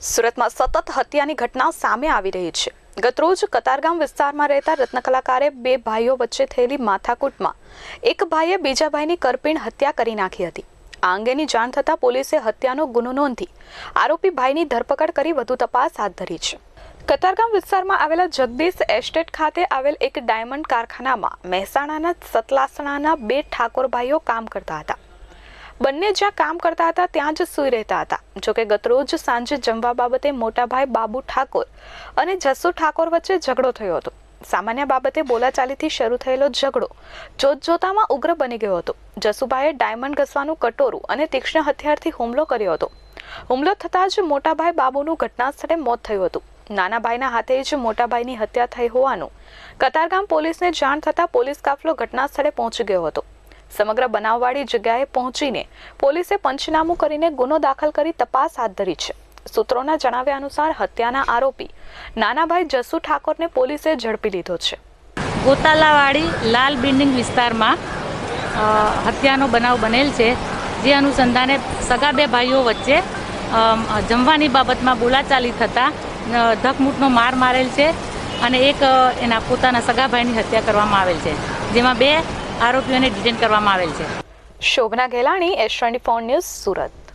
સુરતમાં સતત હત્યાની ઘટના સામે આવી રહી છે। ગતરોજ કતારગામ વિસ્તારમાં રહેતા રત્નકલાકારે બે ભાઈઓ વચ્ચે થયેલી માથાકૂટમાં એક ભાઈએ બીજા ભાઈની કરપીણ હત્યા કરી નાખી હતી। આ અંગેની જાણ થતાં પોલીસે હત્યાનો ગુનો નોંધી આરોપી ભાઈની ધરપકડ કરી વધુ તપાસ હાથ ધરી છે। કતારગામ વિસ્તારમાં આવેલા જગદીશ એસ્ટેટ ખાતે આવેલ એક ડાયમંડ કારખાનામાં મહેસાણાના સતલાસણાના બે ઠાકોર ભાઈઓ કામ કરતા હતા। બંને જ્યાં કામ કરતા હતા ત્યાં જ સૂઈ રહેતા હતા। જોકે ગતરોજ સાંજે જમવા બાબતે મોટા ભાઈ બાબુ ઠાકોર અને જસુ ઠાકોર વચ્ચે ઝઘડો થયો હતો। સામાન્ય બાબતે બોલાચાલીથી શરૂ થયેલો ઝઘડો જોતજોતામાં ઉગ્ર બની ગયો હતો। જસુભાઈએ ડાયમંડ ઘસવાનું કટોરું અને તીક્ષ્ણ હથિયારથી હુમલો કર્યો હતો। હુમલો થતાં જ મોટા ભાઈ બાબુનું ઘટના સ્થળે મોત થયું હતું। નાના ભાઈના હાથે જ મોટા ભાઈની હત્યા થઈ હોવાનું કતારગામ પોલીસને જાણ થતાં પોલીસ કાફલો ઘટના સ્થળે પહોંચી ગયો હતો। સમગ્ર બનાવવાળી જગ્યાએ પહોંચીને પોલીસે પંચનામું કરીને ગુનો દાખલ કરી તપાસ હાથ ધરી છે। સૂત્રોના જણાવ્યા અનુસાર હત્યાના આરોપી નાનાભાઈ જસુ ઠાકોરને પોલીસે ઝડપી લીધો છે। ગોતાલાવાડી લાલ બિલ્ડિંગ વિસ્તારમાં હત્યાનો બનાવ બનેલ છે, જે અનુસંધાને સગા બે ભાઈઓ વચ્ચે જમવાની બાબતમાં બોલાચાલી થતાં ધકમૂકનો માર મારેલ છે અને એક એના પોતાના સગા ભાઈની હત્યા કરવામાં આવેલ છે, જેમાં બે આરોપીઓને ડિટેન કરવામાં આવેલ છે। Shobhana Gelani, S24 news, Surat.